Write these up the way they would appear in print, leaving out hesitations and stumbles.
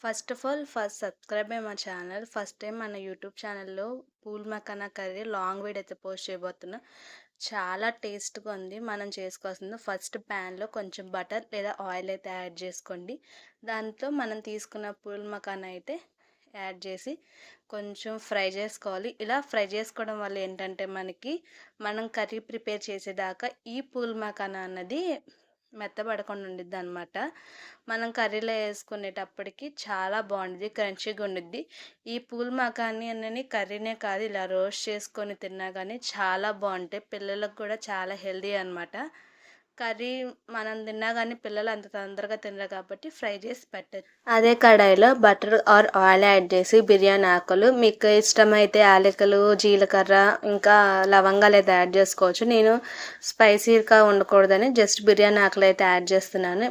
First subscribe my channel. First time మన YouTube ఛానల్‌లో pool makhana curry long video అయితే post చేయబోతున్నా. చాలా టేస్ట్‌గా ఉంది. మనం చేసుకోవాల్సింది ఫస్ట్ ప్యాన్‌లో కొంచెం బటర్ లేదా ఆయిల్ అయితే యాడ్ చేసుకోండి. దాంట్లో మనం తీసుకున్న పూల్ మఖానా అయితే యాడ్ చేసి కొంచెం ఫ్రై చేసుకోవాలి. ఇలా ఫ్రై చేసుకోవడం వల్ల ఏంటంటే మనం కర్రీ ప్రిపేర్ చేసేదాకా ఈ పూల్ మఖానా అన్నది మెత్తబడకుండా ఉండిద్దనమాట. మనం కర్రీలో వేసుకునేటప్పటికి చాలా బాగుండిద్ది, క్రంచీగా ఉండిద్ది. ఈ పూల్ మఖానీ అన్నని కర్రీనే కాదు, ఇలా రోస్ట్ చేసుకొని తిన్నా కానీ చాలా బాగుంటాయి. పిల్లలకు కూడా చాలా హెల్దీ అనమాట. కర్రీ మనం తిన్నా కానీ పిల్లలు అంత తొందరగా తినరు కాబట్టి ఫ్రై చేసి పెట్టచ్చు. అదే కడాయిలో బటర్ ఆర్ ఆయిల్ యాడ్ చేసి బిర్యానీ ఆకులు, మీకు ఇష్టమైతే యాలకులు, జీలకర్ర, ఇంకా లవంగాలు అయితే యాడ్ చేసుకోవచ్చు. నేను స్పైసీగా ఉండకూడదని జస్ట్ బిర్యానీ ఆకులు అయితే యాడ్ చేస్తున్నాను.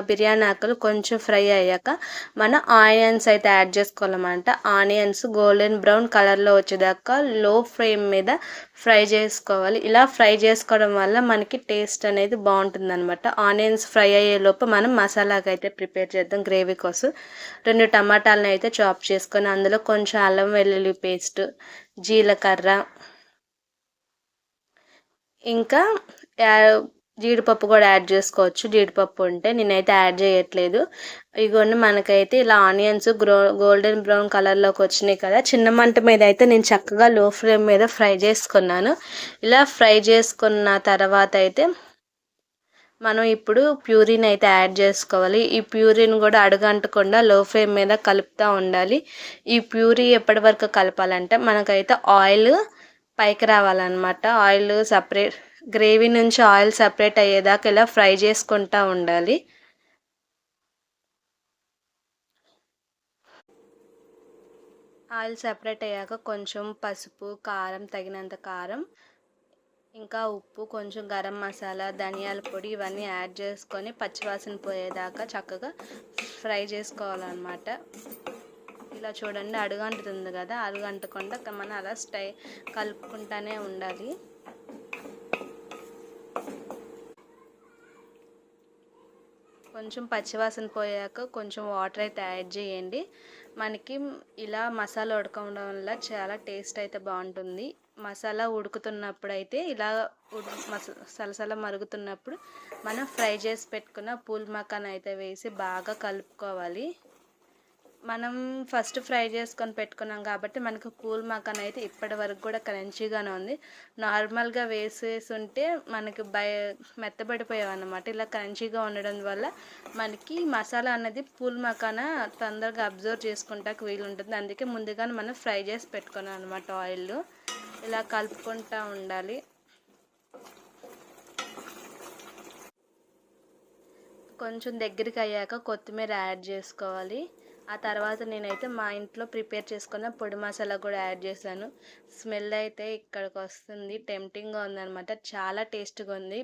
బిర్యానీ ఆకులు కొంచెం ఫ్రై అయ్యాక మనం ఆనియన్స్ అయితే యాడ్ చేసుకోవాలన్నమాట. ఆనియన్స్ గోల్డెన్ బ్రౌన్ కలర్లో వచ్చేదాకా లో ఫ్లేమ్ మీద ఫ్రై చేసుకోవాలి. ఇలా ఫ్రై చేసుకోవడం వల్ల మనకి టేస్ట్ అనేది బాగుంటుంది అనమాట. ఆనియన్స్ ఫ్రై అయ్యేలోపు మనం మసాలాకి అయితే ప్రిపేర్ చేద్దాం. గ్రేవీ కోసం 2 టమాటాలను అయితే చాప్ చేసుకొని అందులో కొంచెం అల్లం వెల్లుల్లి పేస్ట్, జీలకర్ర, ఇంకా జీడిపప్పు కూడా యాడ్ చేసుకోవచ్చు. జీడిపప్పు ఉంటే నేనైతే యాడ్ చేయట్లేదు. ఇగోండి మనకైతే ఇలా ఆనియన్స్ గోల్డెన్ బ్రౌన్ కలర్లోకి వచ్చినాయి కదా. చిన్న మంట మీద అయితే నేను చక్కగా లో ఫ్లేమ్ మీద ఫ్రై చేసుకున్నాను. ఇలా ఫ్రై చేసుకున్న తర్వాత అయితే మనం ఇప్పుడు ప్యూరీని అయితే యాడ్ చేసుకోవాలి. ఈ ప్యూరీని కూడా అడుగంటకుండా లో ఫ్లేమ్ మీద కలుపుతూ ఉండాలి. ఈ ప్యూరీ ఎప్పటి వరకు కలపాలంటే మనకైతే ఆయిల్ పైకి రావాలన్నమాట. ఆయిల్ సపరేట్, గ్రేవీ నుంచి ఆయిల్ సపరేట్ అయ్యేదాకా ఇలా ఫ్రై చేసుకుంటూ ఉండాలి. ఆయిల్ సపరేట్ అయ్యాక కొంచెం పసుపు, కారం, తగినంత కారం, ఇంకా ఉప్పు, కొంచెం గరం మసాలా, ధనియాల పొడి ఇవన్నీ యాడ్ చేసుకొని పచ్చివాసన పోయేదాకా చక్కగా ఫ్రై చేసుకోవాలన్నమాట. ఇలా చూడండి అడుగంటుతుంది కదా, అడుగంటకుండా మనం అలా కలుపుకుంటూనే ఉండాలి. కొంచెం పచ్చివాసన పోయాక కొంచెం వాటర్ అయితే యాడ్ చేయండి. మనకి ఇలా మసాలా ఉడకడం వల్ల చాలా టేస్ట్ అయితే బాగుంటుంది. మసాలా ఉడుకుతున్నప్పుడు అయితే ఇలా సలసల మరుగుతున్నప్పుడు మనం ఫ్రై చేసి పెట్టుకున్న పూల్ మఖానా అయితే వేసి బాగా కలుపుకోవాలి. మనం ఫస్ట్ ఫ్రై చేసుకొని పెట్టుకున్నాం కాబట్టి మనకు పూల్ మఖానా అయితే ఇప్పటి వరకు కూడా క్రంచీగానే ఉంది. నార్మల్గా వేసేసి ఉంటే మనకి మెత్తబడిపోయావు అన్నమాట. ఇలా క్రంచీగా ఉండడం వల్ల మనకి మసాలా అన్నది పూల్ మఖానా తొందరగా అబ్జర్వ్ చేసుకుంటానికి వీలుంటుంది. అందుకే ముందుగానే మనం ఫ్రై చేసి పెట్టుకున్నాం అనమాట ఆయిల్లో. ఇలా కలుపుకుంటూ ఉండాలి. కొంచెం దగ్గరికి అయ్యాక కొత్తిమీర యాడ్ చేసుకోవాలి. ఆ తర్వాత నేనైతే మా ఇంట్లో ప్రిపేర్ చేసుకున్న పొడి మసాలా కూడా యాడ్ చేశాను. స్మెల్ అయితే ఇక్కడికి వస్తుంది, టెంప్టింగ్గా ఉందన్నమాట. చాలా టేస్ట్గా ఉంది.